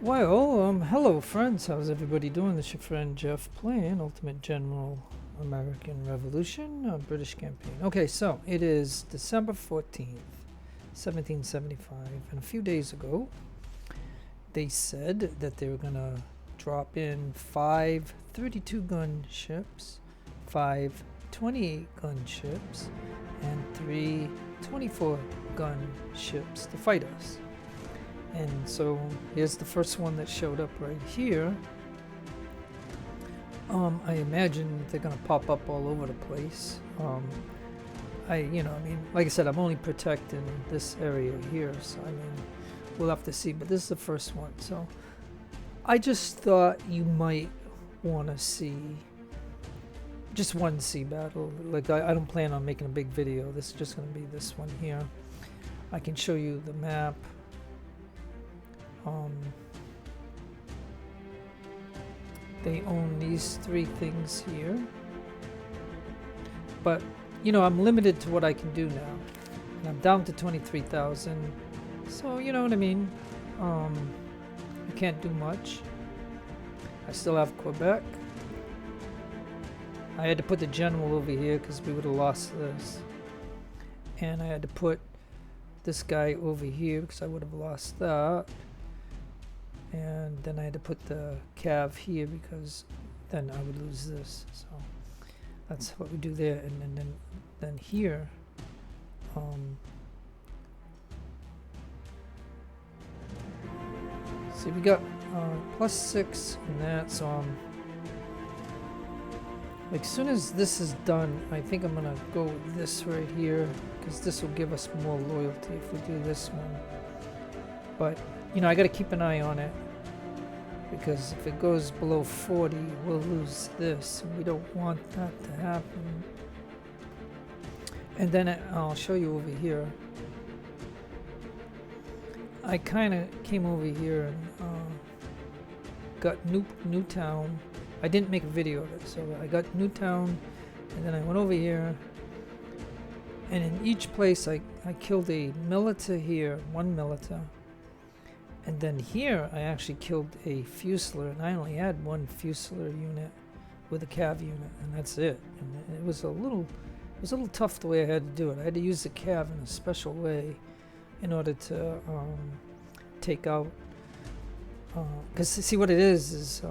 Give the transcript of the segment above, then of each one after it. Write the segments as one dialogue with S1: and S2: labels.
S1: Well, hello friends, how's everybody doing? This is your friend Jeff playing Ultimate General American Revolution, British campaign. Okay, so it is December 14th, 1775, and a few days ago they said that they were gonna drop in 5 32-gun ships, 5 28-gun ships, and 3 24-gun ships to fight us. And so here's the first one that showed up right here. I imagine they're gonna pop up all over the place. Like I said, I'm only protecting this area here, so I mean, we'll have to see. But this is the first one, so I just thought you might want to see just one sea battle. Like I don't plan on making a big video. This is just gonna be this one here. I can show you the map. They own these 3 things here, but you know, I'm limited to what I can do now, and I'm down to 23,000, so you know what I mean. I can't do much. I still have Quebec. I had to put the general over here because we would have lost this, and I had to put this guy over here because I would have lost that. And then I had to put the cav here because then I would lose this. So that's what we do there. And then here, see, we got +6 in that. So like, soon as this is done, I think I'm gonna go with this right here because this will give us more loyalty if we do this one. But you know, I got to keep an eye on it, because if it goes below 40, we'll lose this, and we don't want that to happen. And then I'll show you over here. I kind of came over here and got Newtown. I didn't make a video of it, so I got Newtown, and then I went over here, and in each place I killed a militia here, 1 militia. And then here I actually killed a Fusilier, and I only had 1 Fusilier unit with a cav unit, and that's it. And it was a little tough the way I had to do it. I had to use the cav in a special way in order to take out. Because see what it is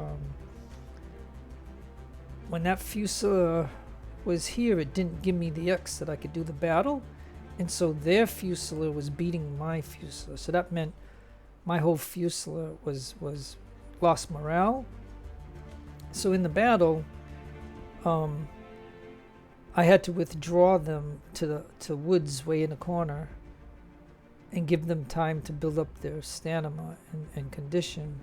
S1: when that Fusilier was here, it didn't give me the X that I could do the battle, and so their Fusilier was beating my Fusilier. So that meant my whole Fusilier was lost morale. So in the battle, I had to withdraw them to woods way in the corner and give them time to build up their stamina and condition,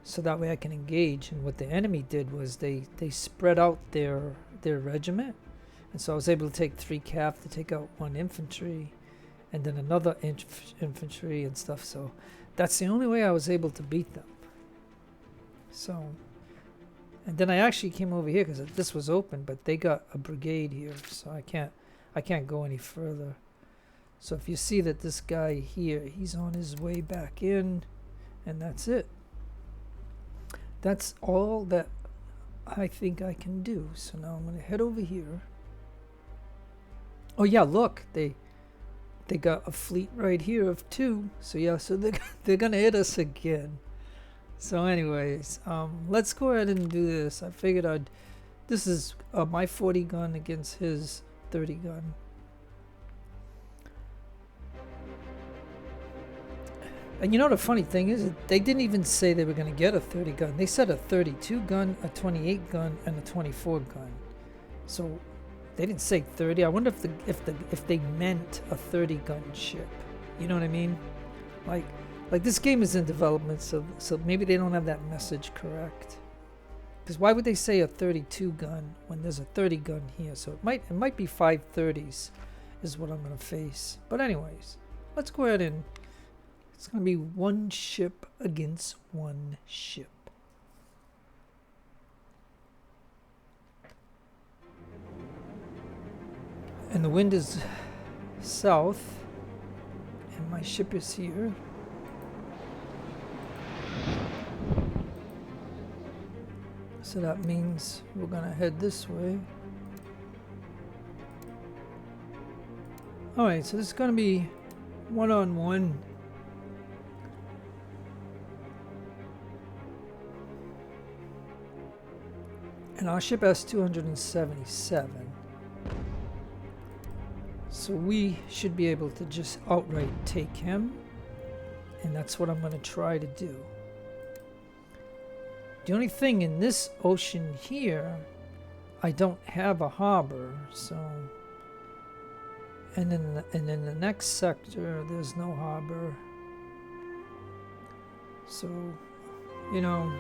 S1: so that way I can engage. And what the enemy did was they spread out their regiment, and so I was able to take 3 cav to take out 1 infantry, and then another infantry and stuff. So that's the only way I was able to beat them. So, and then I actually came over here because this was open, but they got a brigade here, so I can't go any further. So if you see that this guy here, he's on his way back in, and that's it. That's all that I think I can do. So now I'm going to head over here. Oh yeah, look, they got a fleet right here of 2, so yeah, so they're gonna hit us again. So anyways, let's go ahead and do this. I figured this is my 40 gun against his 30 gun. And you know the funny thing is, they didn't even say they were gonna get a 30 gun. They said a 32 gun, a 28 gun, and a 24 gun. So they didn't say 30. I wonder if they meant a 30 gun ship. You know what I mean? Like this game is in development, so maybe they don't have that message correct. Because why would they say a 32 gun when there's a 30 gun here? So it might be 5 30s is what I'm gonna face. But anyways, let's go ahead and it's gonna be 1 ship against 1 ship. And the wind is south, and my ship is here. So that means we're gonna head this way. Alright, so this is gonna be one-on-one. And our ship has 277. So we should be able to just outright take him. And that's what I'm going to try to do. The only thing in this ocean here, I don't have a harbor, so... And in the next sector, there's no harbor. So, you know...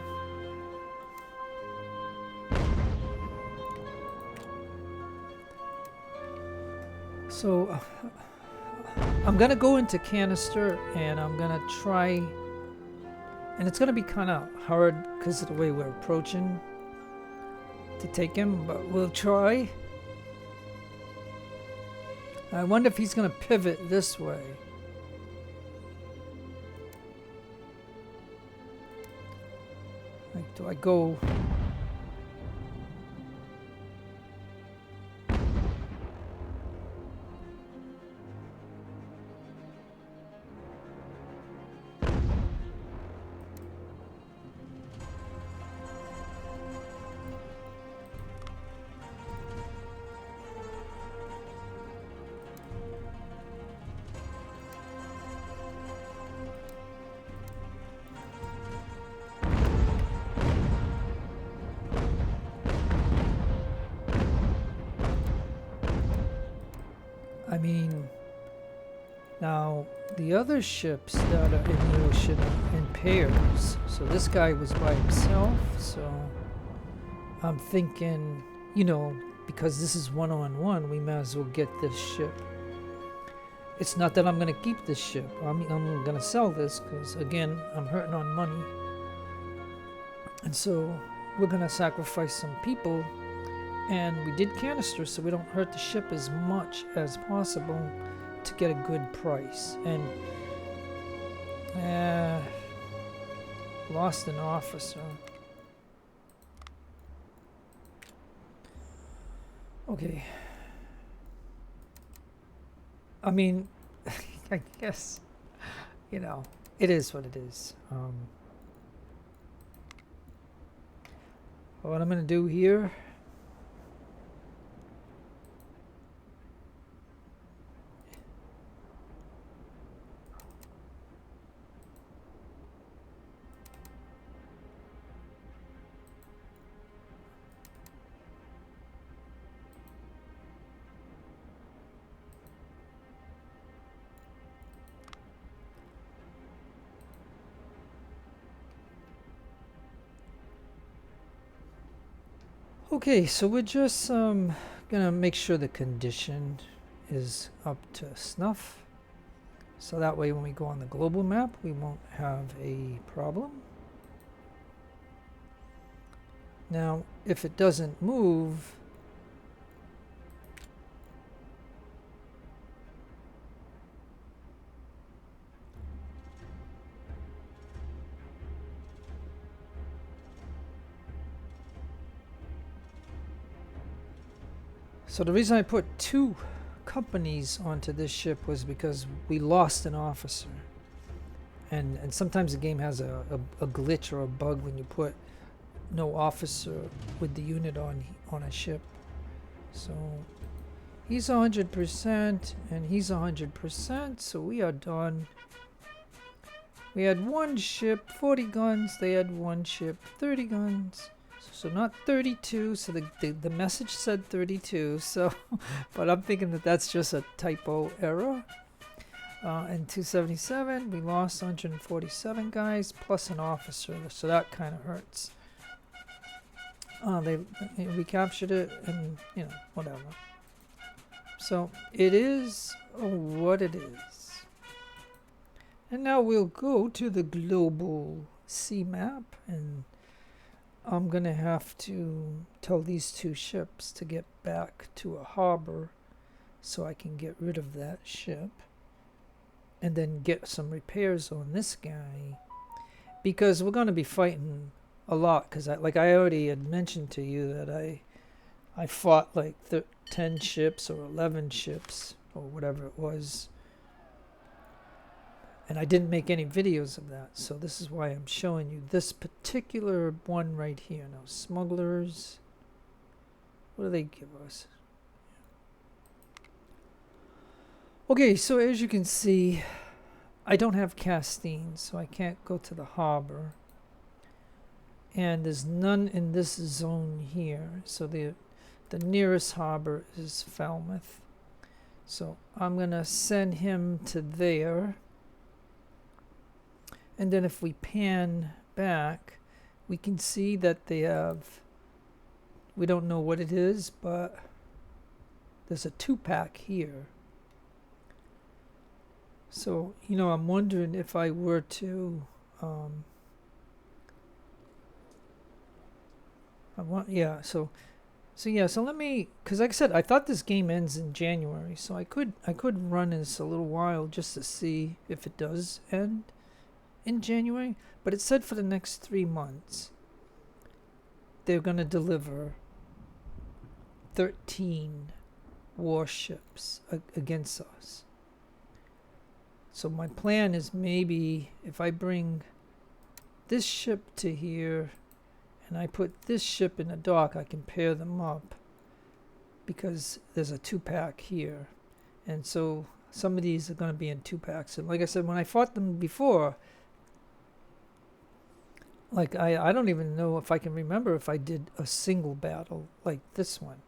S1: So, I'm gonna go into canister and I'm gonna try, and it's gonna be kind of hard because of the way we're approaching to take him, but we'll try. I wonder if he's gonna pivot this way. Like, do I go? I mean, now the other ships that are in the ocean are in pairs. So this guy was by himself. So I'm thinking, you know, because this is one-on-one, we might as well get this ship. It's not that I'm going to keep this ship. I'm going to sell this because, again, I'm hurting on money. And so we're going to sacrifice some people. And we did canister so we don't hurt the ship as much as possible to get a good price. And lost an officer. Okay. I mean, I guess, you know, it is what it is. What I'm going to do here... Okay, so we're just gonna make sure the condition is up to snuff. So that way when we go on the global map, we won't have a problem. Now, if it doesn't move, so the reason I put 2 companies onto this ship was because we lost an officer. And sometimes the game has a glitch or a bug when you put no officer with the unit on a ship. So he's 100% and he's 100%, so we are done. We had 1 ship, 40 guns, they had 1 ship, 30 guns. So not 32, so the message said 32, so, but I'm thinking that that's just a typo error. And 277, we lost 147 guys, plus an officer, so that kind of hurts. We recaptured it, and, you know, whatever. So, it is what it is. And now we'll go to the global sea map, and I'm going to have to tell these 2 ships to get back to a harbor so I can get rid of that ship. And then get some repairs on this guy. Because we're going to be fighting a lot, because I already had mentioned to you that I fought like 10 ships or 11 ships or whatever it was, and I didn't make any videos of that. So this is why I'm showing you this particular one right here. Now, smugglers, what do they give us? Okay, so as you can see, I don't have Castine, so I can't go to the harbor. And there's none in this zone here. So the nearest harbor is Falmouth. So I'm going to send him to there. And then if we pan back, we can see that they have, we don't know what it is, but there's a 2-pack here. So, you know, I'm wondering if I were to, so let me, because like I said, I thought this game ends in January, so I could run this a little while just to see if it does end in January. But it said for the next 3 months they're going to deliver 13 warships against us. So my plan is, maybe if I bring this ship to here and I put this ship in a dock, I can pair them up, because there's a 2-pack here. And so some of these are going to be in 2-packs. And like I said, when I fought them before, like I don't even know if I can remember if I did a single battle like this one.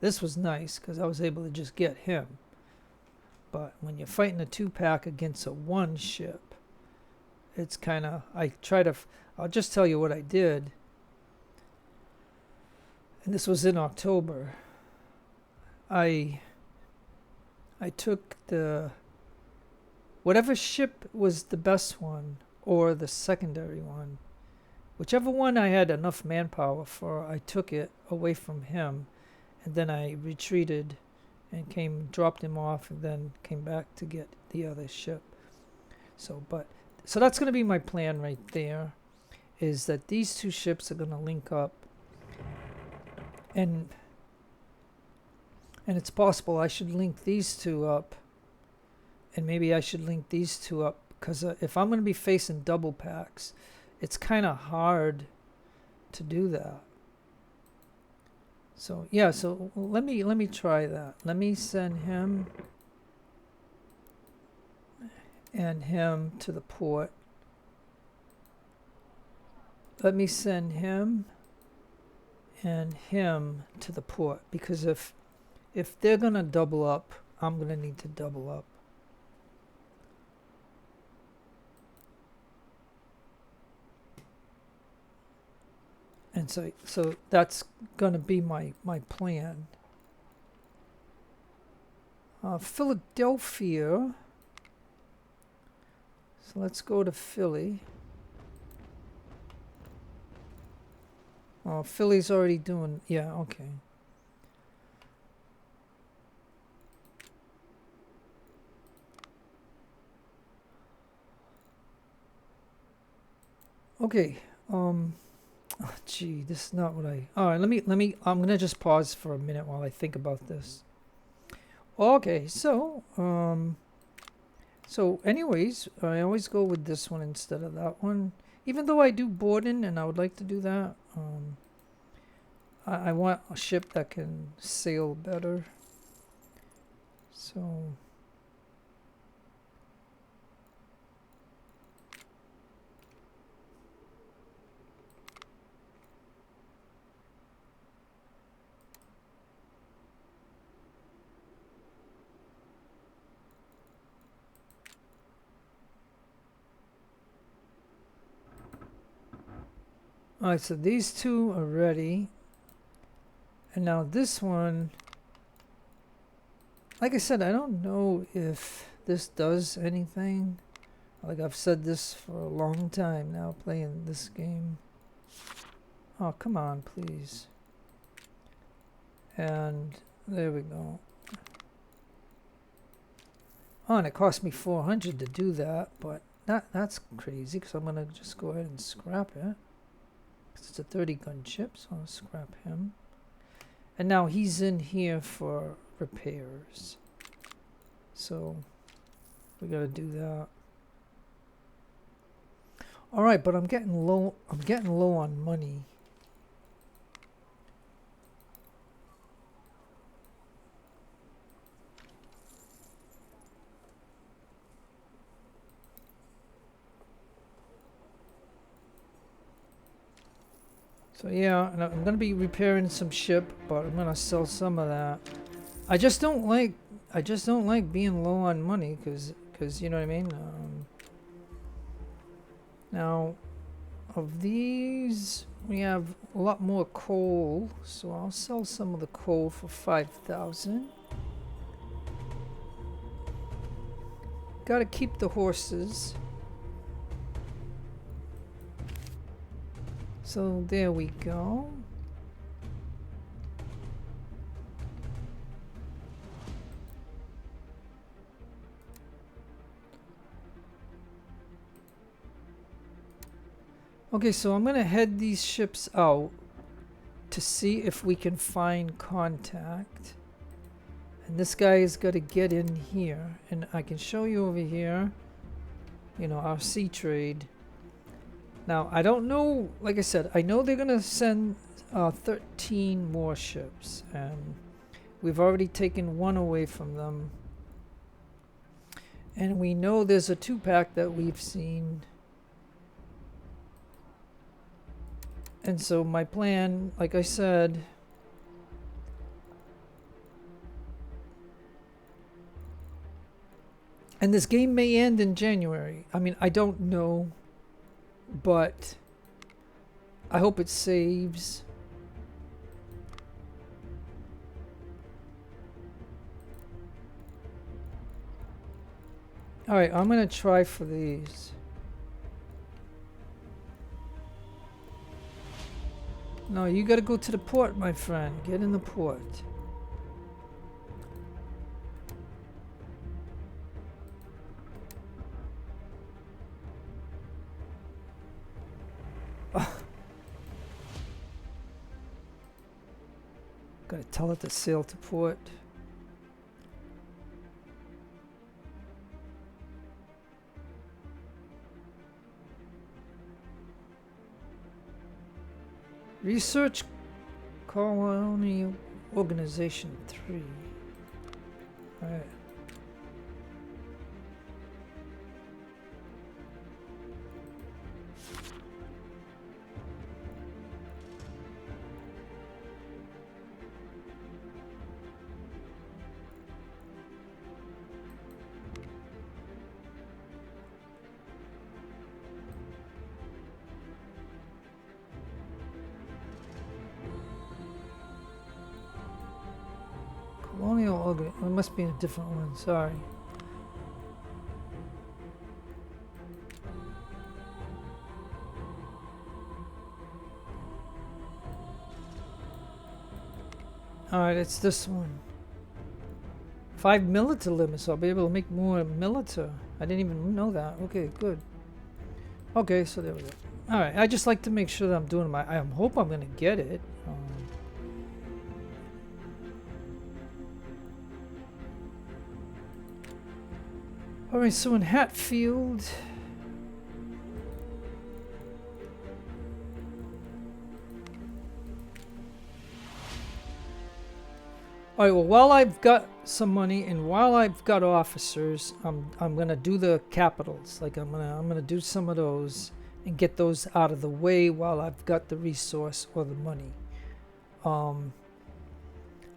S1: This was nice because I was able to just get him. But when you're fighting a 2-pack against a 1 ship, it's kind of, I'll just tell you what I did. And this was in October. I took whatever ship was the best one, or the secondary one, whichever one I had enough manpower for, I took it away from him, and then I retreated and dropped him off, and then came back to get the other ship. So that's going to be my plan right there, is that these 2 ships are going to link up, and it's possible I should link these 2 up, and maybe I should link these 2 up, because if I'm going to be facing double packs, it's kind of hard to do that. So yeah, so let me try that. Let me send him and him to the port. Let me send him and him to the port, because if they're gonna double up, I'm gonna need to double up. And so that's going to be my plan. Philadelphia. So let's go to Philly. Oh, Philly's already doing, yeah, okay. Okay, oh, gee, this is not what all right, let me, I'm going to just pause for a minute while I think about this. Okay, so anyways, I always go with this one instead of that one. Even though I do boarding and I would like to do that, I want a ship that can sail better. So alright, so these 2 are ready. And now this one, like I said, I don't know if this does anything. Like I've said this for a long time now, playing this game. Oh, come on, please. And there we go. Oh, and it cost me 400 to do that, but that's crazy, because I'm gonna just go ahead and scrap it. 'Cause it's a 30 gun ship, so I'll scrap him. And now he's in here for repairs. So we gotta do that. All right, but I'm getting low on money. So yeah, and I'm gonna be repairing some ship, but I'm gonna sell some of that. I just don't like being low on money, cause you know what I mean. Now, of these, we have a lot more coal, so I'll sell some of the coal for 5,000. Gotta keep the horses. So there we go. Okay, so I'm gonna head these ships out to see if we can find contact. And this guy is gonna get in here, and I can show you over here, you know, our sea trade. Now, I don't know, like I said, I know they're gonna send 13 more ships, and we've already taken one away from them. And we know there's a 2-pack that we've seen. And so my plan, like I said, and this game may end in January. I mean, I don't know, but I hope it saves. All right, I'm gonna try for these. No, you gotta go to the port, my friend. Get in the port. Gotta tell it to sail to port. Research Colony Organization 3. Alright. Colonial Organ. It must be a different one. Sorry. Alright, it's this one. 5 milita limits, so I'll be able to make more milita. I didn't even know that. Okay, good. Okay, so there we go. Alright, I just like to make sure that I'm doing my... I hope I'm going to get it. Alright, so in Hatfield... Alright, well, while I've got some money and while I've got officers, I'm gonna do the capitals. Like I'm gonna do some of those and get those out of the way while I've got the resource or the money.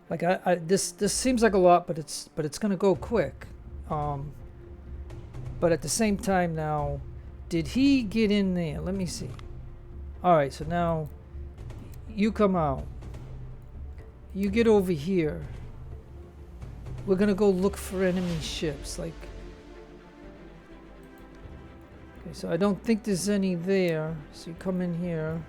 S1: Like this seems like a lot, but it's gonna go quick. But at the same time now, did he get in there? Let me see. Alright, so now you come out. You get over here. We're gonna go look for enemy ships. Like, okay, so I don't think there's any there. So you come in here.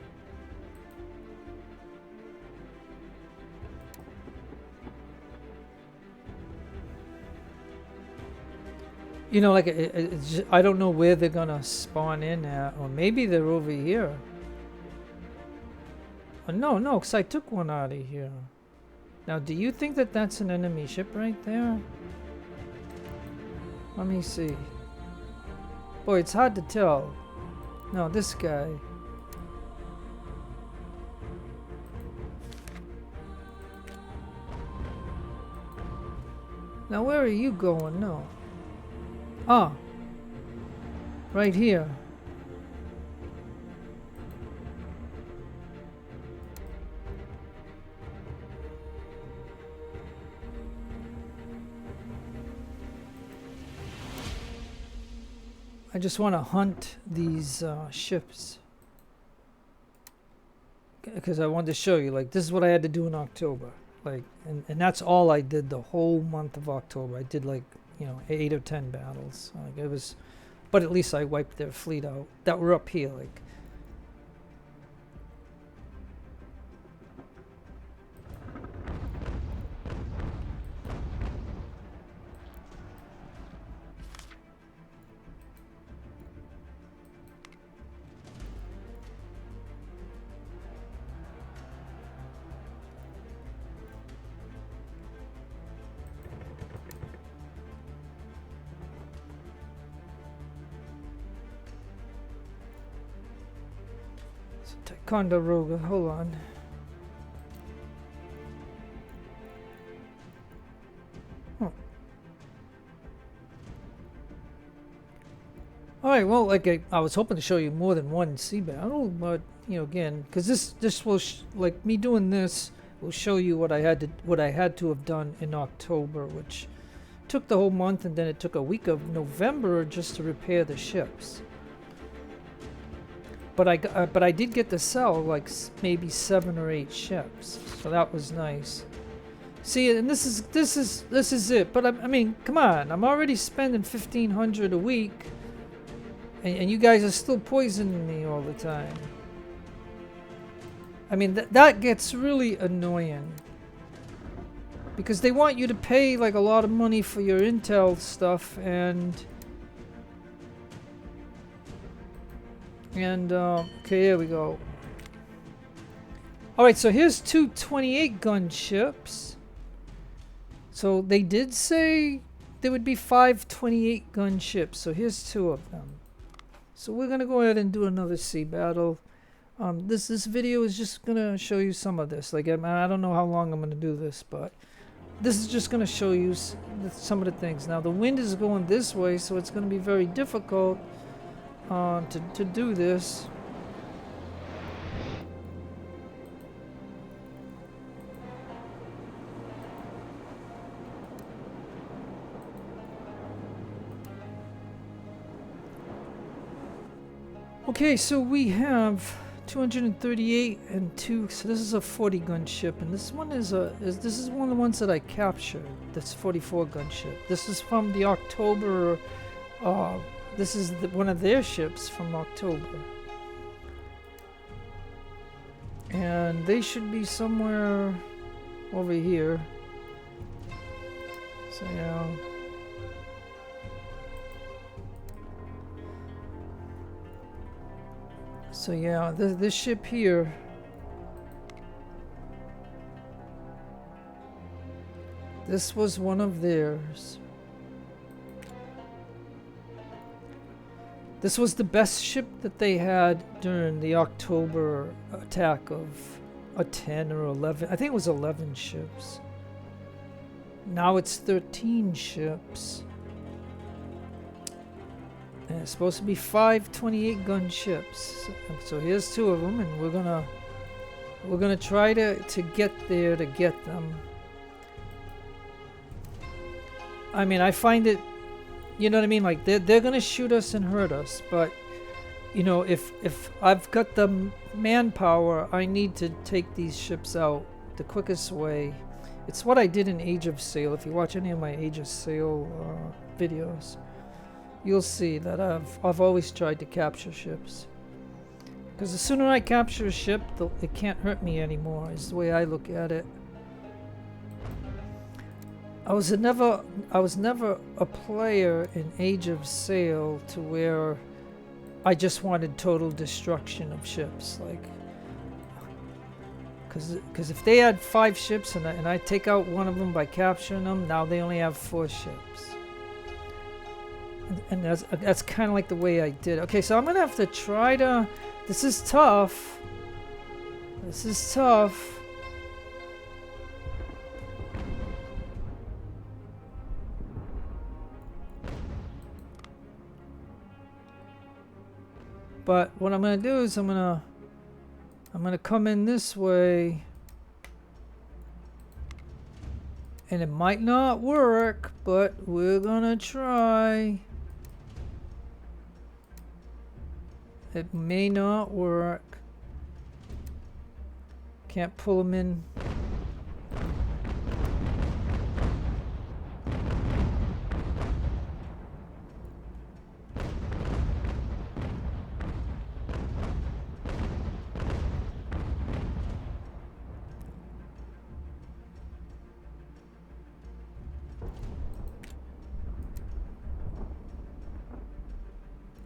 S1: You know, like it's just, I don't know where they're gonna spawn in at, or maybe they're over here. No, no, because I took one out of here. Now, do you think that that's an enemy ship right there? Let me see. Boy, it's hard to tell. No, this guy. Now, where are you going? No. Ah. Right here. I just want to hunt these ships. Because I wanted to show you, like, this is what I had to do in October. Like, and that's all I did the whole month of October. I did, like, you know, 8 or 10 battles. Like, it was, but at least I wiped their fleet out that were up here. Like, Ticonderoga, hold on. Alright, well, like I was hoping to show you more than one sea battle, but, you know, again, because this will, like, me doing this will show you what I had to have done in October, which took the whole month, and then it took a week of November just to repair the ships. But I did get to sell like maybe 7 or 8 ships, so that was nice. See, and this is it. But I mean, come on, I'm already spending 1,500 a week, and you guys are still poisoning me all the time. I mean, that gets really annoying, because they want you to pay like a lot of money for your intel stuff, and okay, here we go. Alright, so here's 2 28 gun ships. So they did say there would be 5 28 gun ships. So here's 2 of them. So we're gonna go ahead and do another sea battle. This video is just gonna show you some of this. Like, I don't know how long I'm gonna do this, but this is just gonna show you some of the things. Now the wind is going this way, so it's gonna be very difficult to do this. Okay, so we have 238 and 2. So this is a 40 gun ship, and this one is this is one of the ones that I captured. This 44 gun ship. This is from the October. This is one of their ships from October. And they should be somewhere over here. So yeah. So yeah, this ship here. This was one of theirs. This was the best ship that they had during the October attack of a 10 or 11. I think it was 11 ships. Now it's 13 ships. And it's supposed to be 5 28 gun ships. So here's 2 of them, and we're gonna try to get there to get them. I mean, I find it, you know what I mean? Like, they're gonna shoot us and hurt us, but you know, if I've got the manpower, I need to take these ships out the quickest way. It's what I did in Age of Sail. If you watch any of my Age of Sail videos, you'll see that I've always tried to capture ships, because the sooner I capture a ship, it can't hurt me anymore. Is the way I look at it. I was never a player in Age of Sail to where I just wanted total destruction of ships, like, because if they had 5 ships and I take out one of them by capturing them, now they only have 4 ships. And that's kind of like the way I did. Okay, so I'm gonna have to try to. This is tough. This is tough. But what I'm gonna do is I'm gonna come in this way, and it might not work, but we're gonna try. It may not work. Can't pull them in.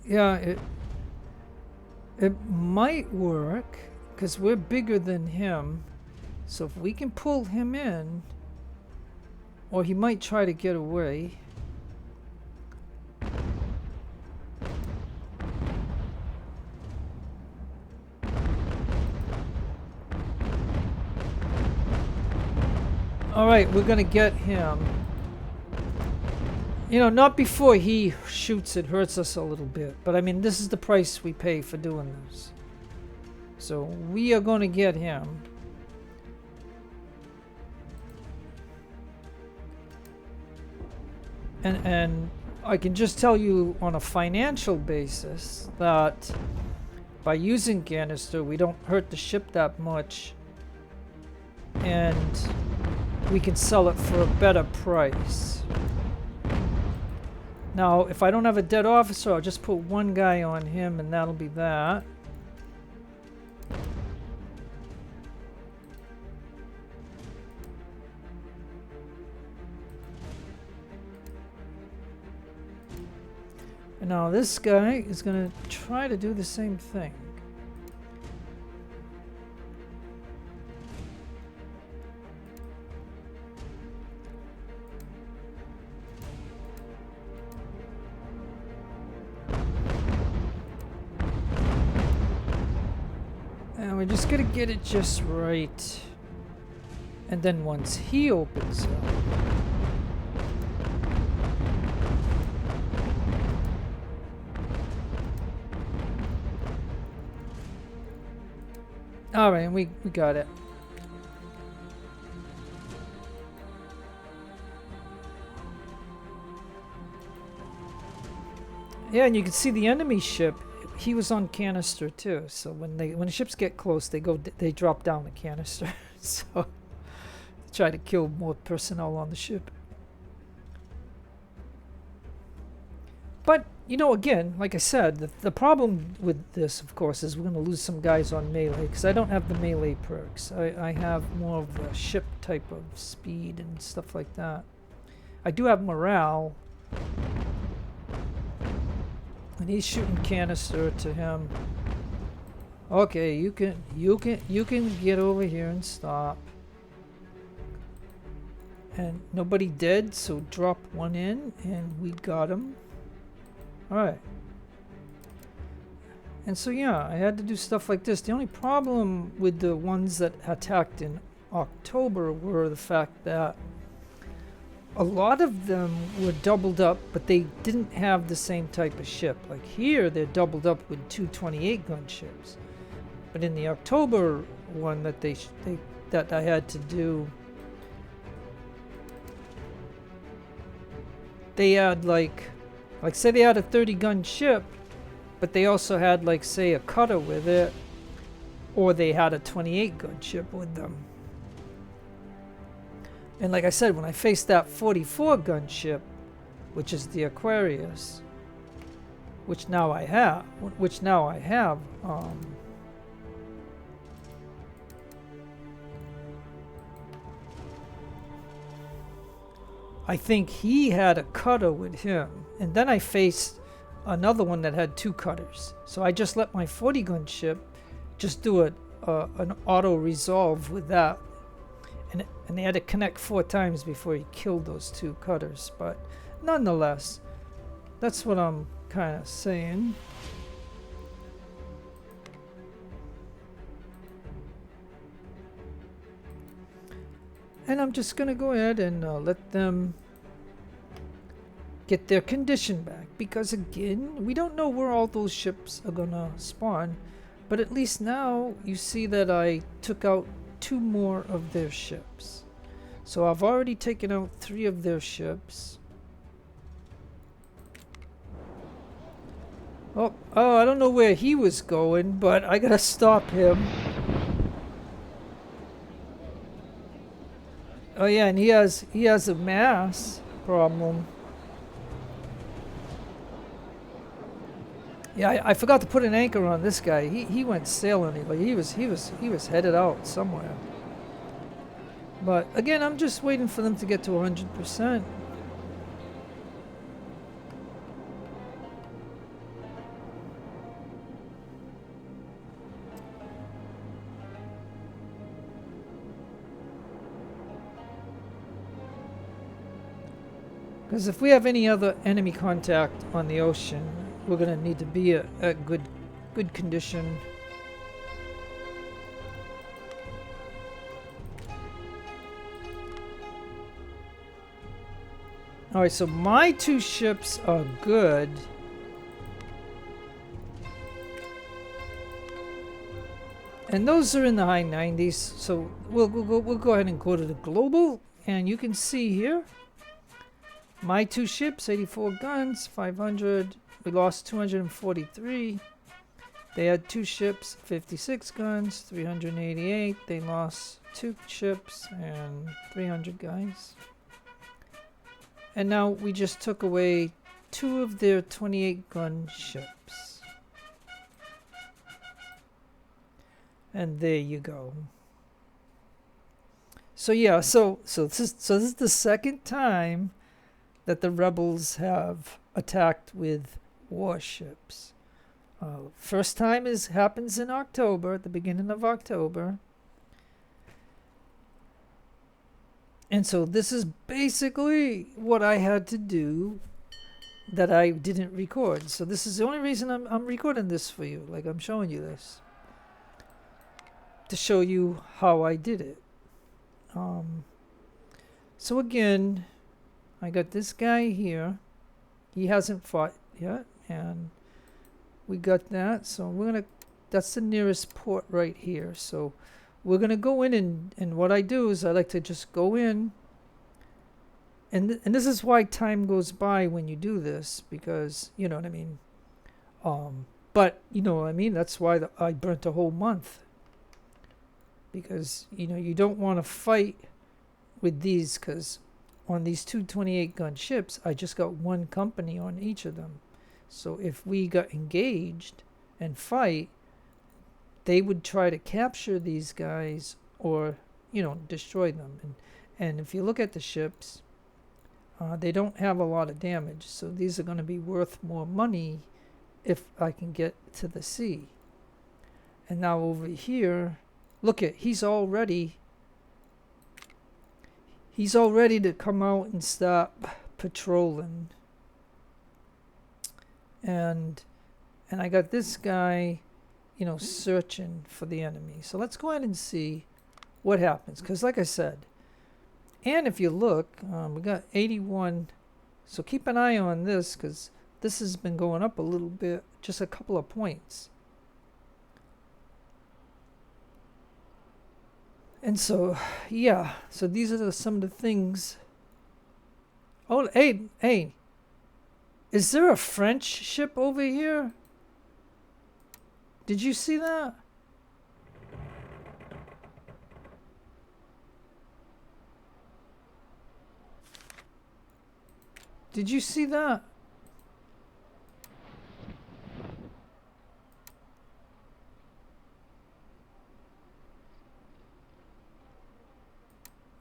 S1: Yeah, it might work because we're bigger than him. So if we can pull him in, or he might try to get away. All right, we're gonna get him. You know, not before he shoots. It hurts us a little bit. But I mean, this is the price we pay for doing this. So we are going to get him. And I can just tell you on a financial basis that by using canister, we don't hurt the ship that much. And we can sell it for a better price. Now, if I don't have a dead officer, I'll just put one guy on him, and that'll be that. And now this guy is going to try to do the same thing. And we're just going to get it just right. And then once he opens up, all right, we got it. Yeah, and you can see the enemy ship. He was on canister too. So when the ships get close, they drop down the canister. So try to kill more personnel on the ship. But you know, again, like I said, the problem with this, of course, is we're going to lose some guys on melee because I don't have the melee perks. I have more of the ship type of speed and stuff like that. I do have morale, and he's shooting canister to him. Okay, you can get over here and stop. And nobody dead, so drop one in, and we got him. Alright. And so yeah, I had to do stuff like this. The only problem with the ones that attacked in October were the fact that a lot of them were doubled up, but they didn't have the same type of ship. Like here, they're doubled up with 2 28-gun ships. But in the October one that that I had to do, they had like say they had a 30-gun ship, but they also had like say a cutter with it, or they had a 28-gun ship with them. And like I said, when I faced that 44-gun ship, which is the Aquarius, which now I have, I think he had a cutter with him, and then I faced another one that had 2 cutters. So I just let my 40 gun ship just do an auto resolve with that, and they had to connect 4 times before he killed those 2 cutters. But nonetheless, that's what I'm kind of saying. And I'm just gonna go ahead and let them get their condition back, because again, we don't know where all those ships are gonna spawn, but at least now you see that I took out 2 more of their ships. So I've already taken out 3 of their ships. Oh, I don't know where he was going, but I gotta stop him. Oh yeah, and he has a mass problem. Yeah, I forgot to put an anchor on this guy. He went sailing. Like he was headed out somewhere. But again, I'm just waiting for them to get to 100%. Because if we have any other enemy contact on the ocean, we're gonna need to be at good condition. All right, so my 2 ships are good. And those are in the high 90s. So we'll go ahead and go to the global, and you can see here my 2 ships, 84 guns, 500. We lost 243. They had 2 ships, 56 guns, 388. They lost 2 ships and 300 guys. And now we just took away 2 of their 28 gun ships. And there you go. So yeah, so this is the second time that the rebels have attacked with warships. First time happens in October, at the beginning of October. And so this is basically what I had to do that I didn't record. So this is the only reason I'm recording this for you. Like, I'm showing you this to show you how I did it. So again, I got this guy here. He hasn't fought yet, and we got that. So that's the nearest port right here. So we're gonna go in, and what I do is I like to just go in, and this is why time goes by when you do this, because you know what I mean. But you know what I mean. That's why I burnt a whole month, because you know you don't want to fight with these, because on these 228 gun ships, I just got 1 company on each of them. So if we got engaged and fight, they would try to capture these guys or, you know, destroy them. And if you look at the ships, they don't have a lot of damage. So these are going to be worth more money if I can get to the sea. And now over here, look at, he's all ready to come out and start patrolling. And I got this guy, you know, searching for the enemy. So let's go ahead and see what happens. Because like I said, and if you look, we got 81. So keep an eye on this, because this has been going up a little bit, just a couple of points. And so, yeah, so these are some of the things. Oh, hey, is there a French ship over here? Did you see that? Did you see that?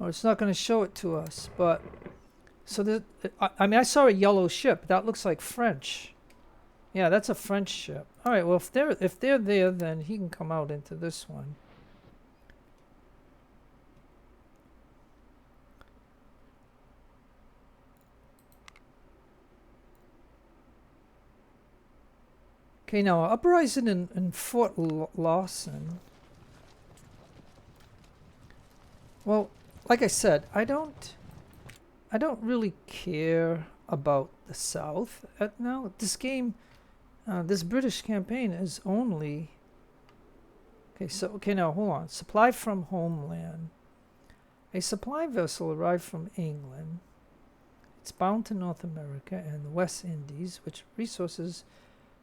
S1: Oh, it's not going to show it to us, but So I mean, I saw a yellow ship. That looks like French. Yeah, that's a French ship. All right. Well, if they're there, then he can come out into this one. Okay, now uprising in Fort Lawson. Well, like I said, I don't really care about the South now. This game, this British campaign is only. Okay, now hold on. Supply from homeland. A supply vessel arrived from England. It's bound to North America and the West Indies. Which resources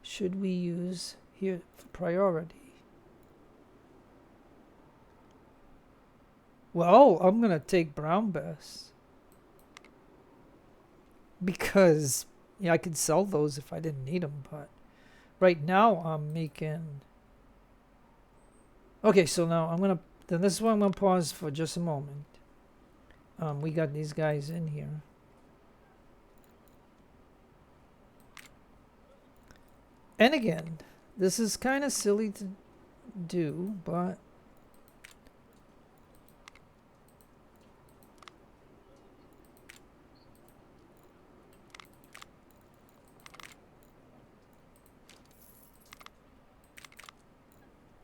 S1: should we use here for priority? Well, I'm gonna take brown bass because I could sell those if I didn't need them. But right now I'm making. Okay, so now then this is why I'm gonna pause for just a moment. We got these guys in here. And again, this is kind of silly to do, but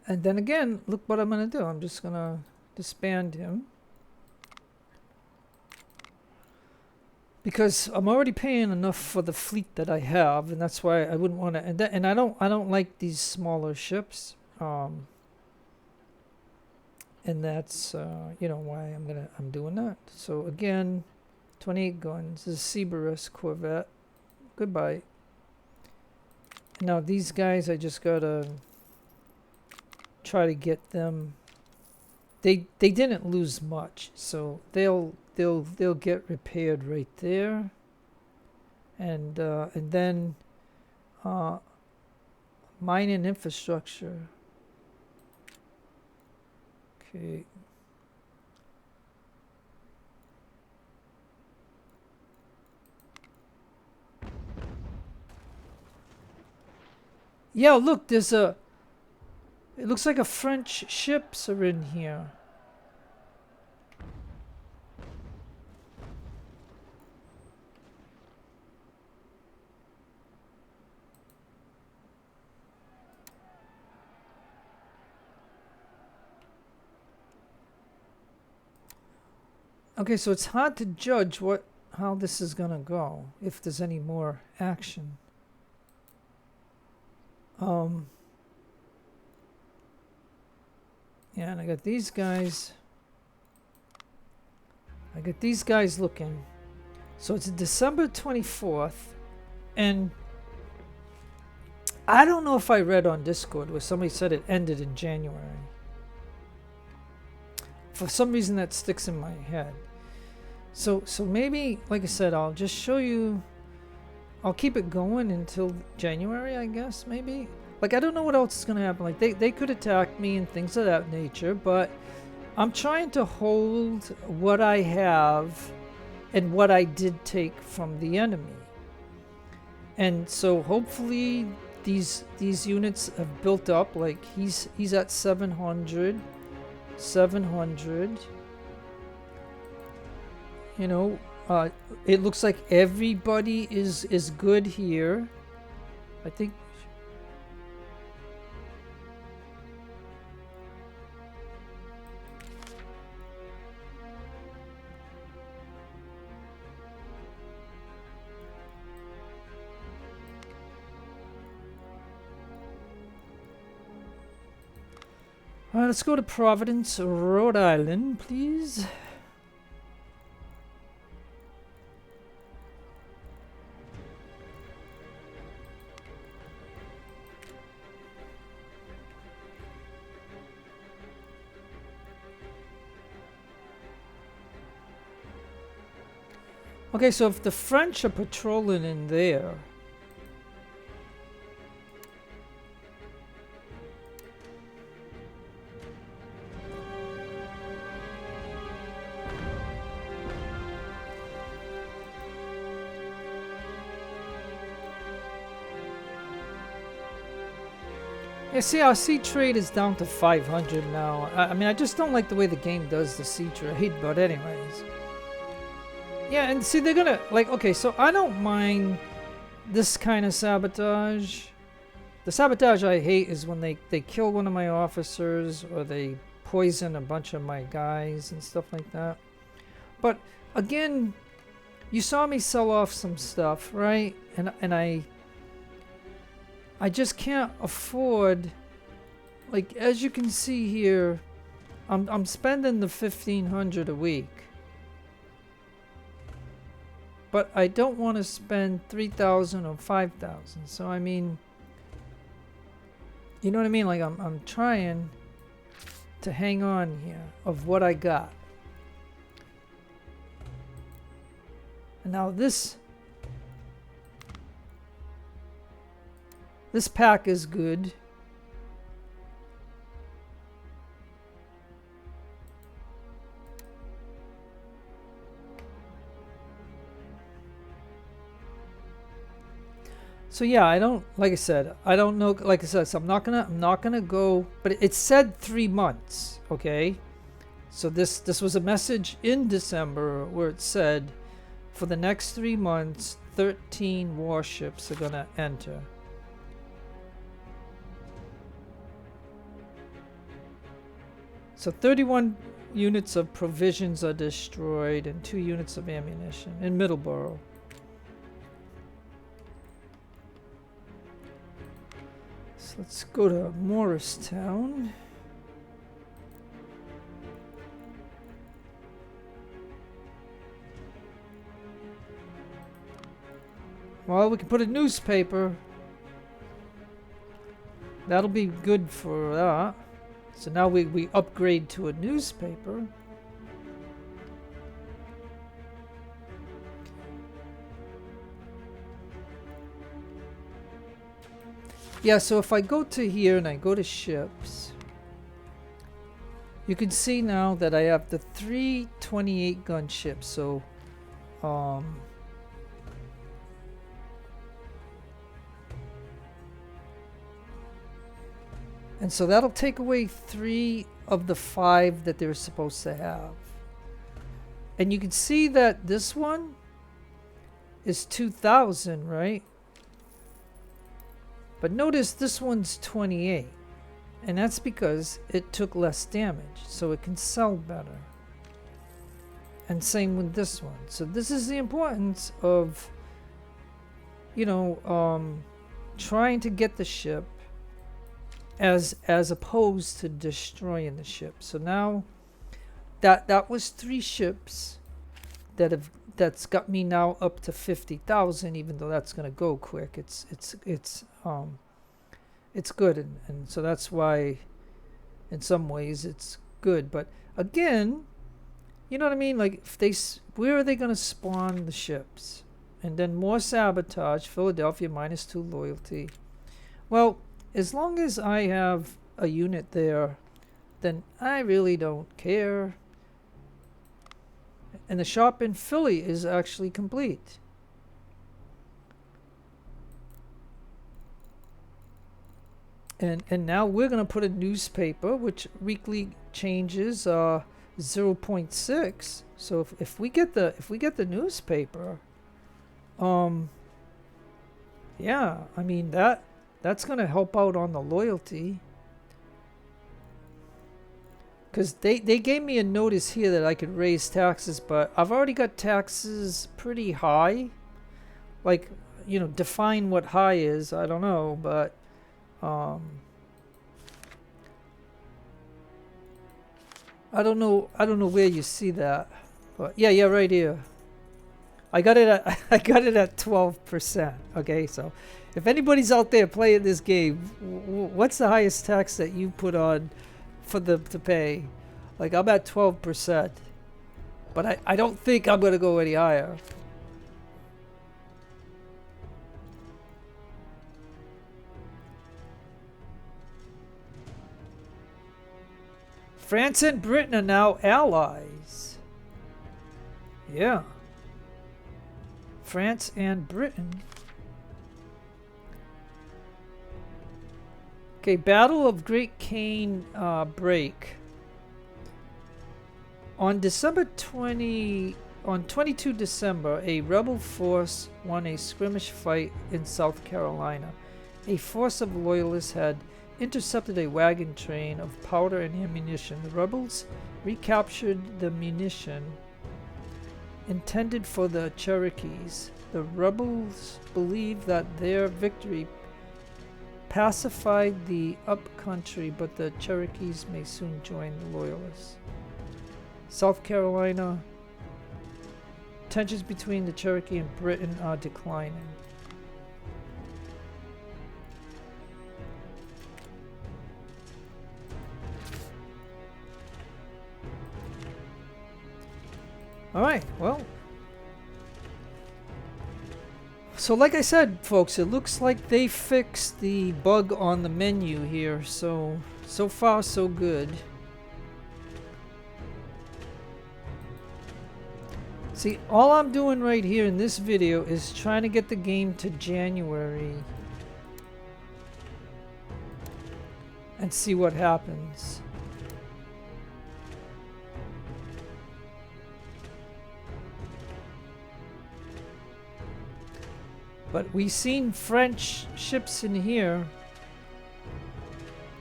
S1: and then again, look what I'm going to do. I'm just going to disband him. Because I'm already paying enough for the fleet that I have, and that's why I wouldn't want to. And I don't like these smaller ships. And that's why I'm doing that. So again, 28 guns. This is Cerberus Corvette. Goodbye. Now these guys, I just gotta try to get them. They didn't lose much, so they'll get repaired right there, and then mining infrastructure. Okay. Yeah, look, there's a. It looks like a French ships are in here. Okay, so it's hard to judge how this is gonna go if there's any more action. Yeah, and I got these guys. Looking. So it's December 24th, and I don't know if I read on Discord where somebody said it ended in January. For some reason that sticks in my head. So maybe, like I said, I'll just show you. I'll keep it going until January, I guess, maybe. Like, I don't know what else is going to happen. Like, they could attack me and things of that nature, but I'm trying to hold what I have and what I did take from the enemy. And so hopefully these units have built up. Like, he's at 700. It looks like everybody is good here. I think. Let's go to Providence, Rhode Island, please. Okay, so if the French are patrolling in there, Yeah, see, our sea trade is down to 500 now. I mean, I just don't like the way the game does the sea trade, but anyways. Yeah, and see, they're gonna, like, okay, so I don't mind this kind of sabotage. The sabotage I hate is when they kill one of my officers or they poison a bunch of my guys and stuff like that. But again, you saw me sell off some stuff, right? And I just can't afford, like, as you can see here, I'm spending the 1,500 a week. But I don't want to spend 3,000 or 5,000. So I mean, you know what I mean? Like I'm trying to hang on here of what I got. And now this pack is good. So yeah, I don't, like I said, I don't know, like I said, so I'm not gonna go, but it said 3 months, okay? So this was a message in December where it said for the next 3 months 13 warships are gonna enter. So 31 units of provisions are destroyed and 2 units of ammunition in Middleborough. So let's go to Morristown. Well, we can put a newspaper. That'll be good for that. So now we upgrade to a newspaper. Yeah, so if I go to here and I go to ships, you can see now that I have the 3 28 gun ships. So and so that'll take away 3 of the 5 that they're supposed to have. And you can see that this one is 2,000, right? But notice this one's 28. And that's because it took less damage, so it can sell better. And same with this one. So this is the importance of, you know, trying to get the ship as opposed to destroying the ship. So now that was 3 ships that's got me now up to 50,000, even though that's gonna go quick. It's good, and so that's why in some ways it's good. But again, you know what I mean? Like, if where are they gonna spawn the ships? And then more sabotage. Philadelphia -2 loyalty. Well, as long as I have a unit there, then I really don't care. And the shop in Philly is actually complete. And now we're gonna put a newspaper, which weekly changes 0.6. So if we get the newspaper, yeah, I mean that's gonna help out on the loyalty. Because they gave me a notice here that I could raise taxes, but I've already got taxes pretty high. Like, you know, define what high is, I don't know, but I don't know where you see that. But yeah, right here. I got it at 12%. Okay, so if anybody's out there playing this game, what's the highest tax that you put on for them to pay? Like, I'm at 12%, but I don't think I'm gonna go any higher. France and Britain are now allies. Yeah. France and Britain. Okay, Battle of Great Cane Break. On 22 December, a rebel force won a skirmish fight in South Carolina. A force of loyalists had intercepted a wagon train of powder and ammunition. The rebels recaptured the munition intended for the Cherokees. The rebels believed that their victory pacified the upcountry, but the Cherokees may soon join the loyalists. South Carolina, tensions between the Cherokee and Britain are declining. Alright, well. So like I said, folks, it looks like they fixed the bug on the menu here. So far so good. See, all I'm doing right here in this video is trying to get the game to January and see what happens. But we've seen French ships in here,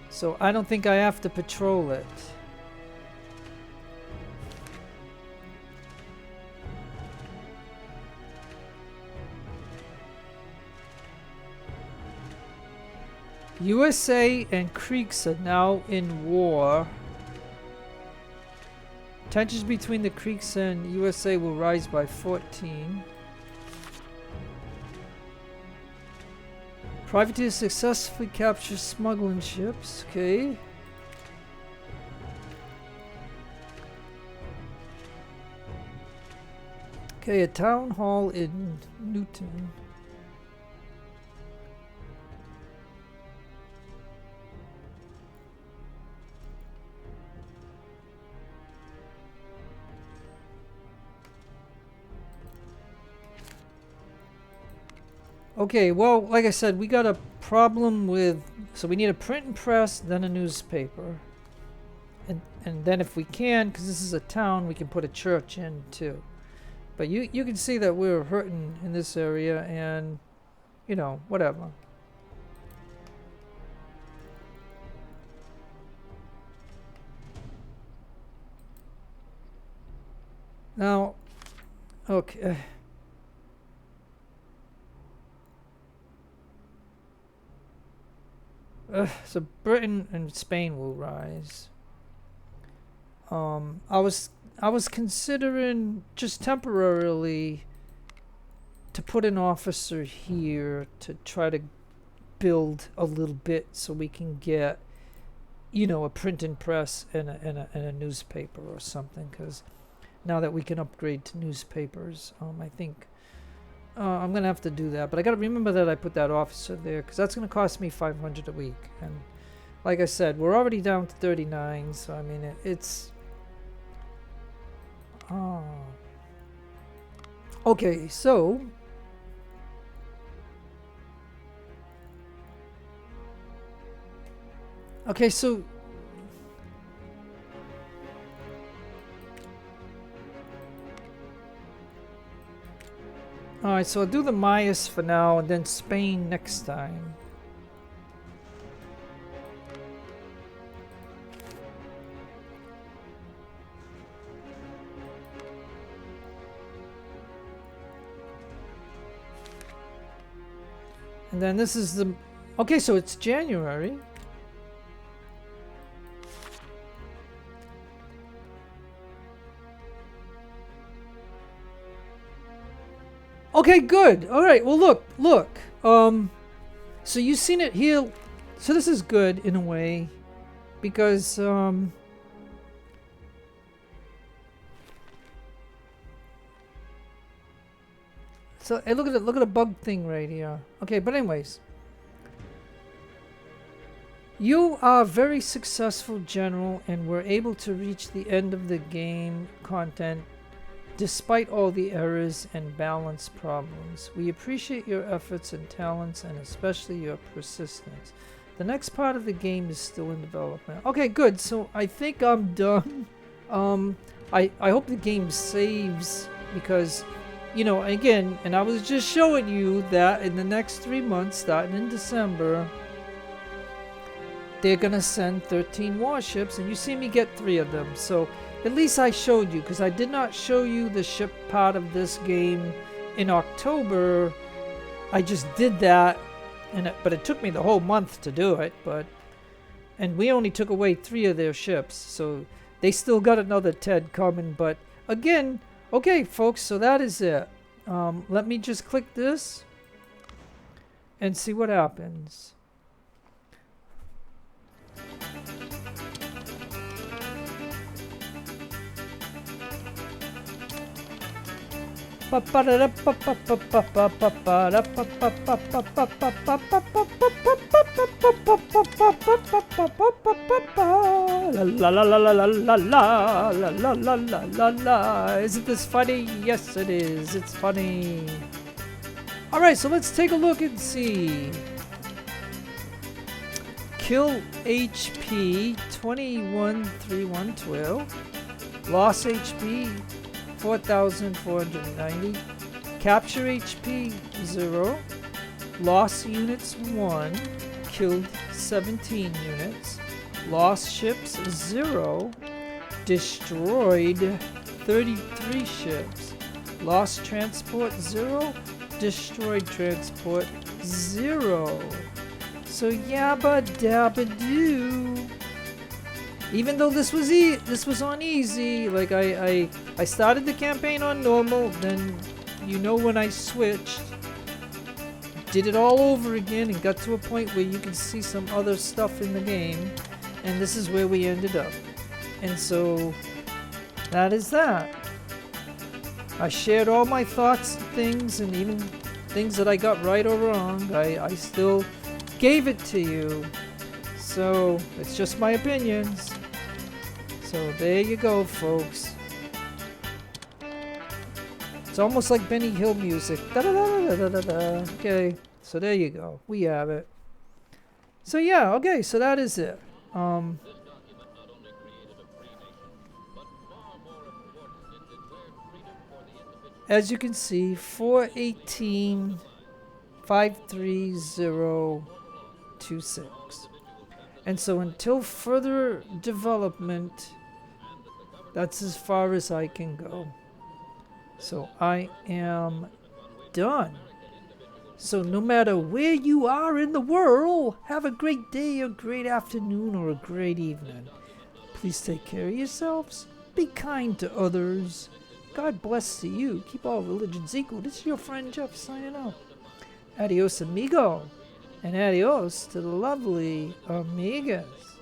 S1: so I don't think I have to patrol it. USA and Creeks are now in war. Tensions between the Creeks and USA will rise by 14. Privateers successfully capture smuggling ships. Okay. Okay, a town hall in Newton. Okay, well, like I said, we got a problem with, so we need a print and press, then a newspaper. And then if we can, because this is a town, we can put a church in too. But you can see that we're hurting in this area, and, you know, whatever. Now, okay. So Britain and Spain will rise. I was considering just temporarily to put an officer here to try to build a little bit so we can get, you know, a print and press and a newspaper or something. Because now that we can upgrade to newspapers, I think. I'm gonna have to do that, but I gotta remember that I put that officer there because that's gonna cost me 500 a week. And like I said, we're already down to 39, so I mean it's. Oh. Okay, so. Okay, so. Alright, so I'll do the Mayas for now and then Spain next time. And then this is the... Okay, so it's January. Okay, good. All right. Well, look. So you've seen it here. So this is good in a way, because so hey, look at the bug thing right here. Okay, but anyways, you are a very successful general, and were able to reach the end of the game content. Despite all the errors and balance problems, we appreciate your efforts and talents, and especially your persistence. The next part of the game is still in development. Okay, good. So I think I'm done. I hope the game saves because, you know, again, and I was just showing you that in the next 3 months, starting in December, they're gonna send 13 warships, and you see me get 3 of them. So at least I showed you, because I did not show you the ship part of this game in October. I just did that, but it took me the whole month to do it. And we only took away 3 of their ships, so they still got another 10 coming. But again, okay, folks, so that is it. Let me just click this and see what happens. Isn't this funny? Yes, it is. It's funny. All right, so let's take a look and see. Kill HP 213112. Loss HP 4,490. Capture HP 0. Loss units 1. Killed 17 units. Lost ships 0. Destroyed 33 ships. Lost transport 0. Destroyed transport 0. So yabba dabba doo. Even though this was on easy, like I started the campaign on normal, then you know when I switched, did it all over again and got to a point where you can see some other stuff in the game, and this is where we ended up. And so that is that. I shared all my thoughts and things, and even things that I got right or wrong, I still gave it to you. So it's just my opinions. So there you go, folks. It's almost like Benny Hill music. Da -da -da -da -da -da -da. Okay, so there you go. We have it. So yeah, okay, so that is it. As you can see, 418 53026. And so until further development, that's as far as I can go. So I am done. So no matter where you are in the world, have a great day, a great afternoon, or a great evening. Please take care of yourselves. Be kind to others. God bless to you. Keep all religions equal. This is your friend Jeff signing out. Adios, amigo. And adios to the lovely amigas.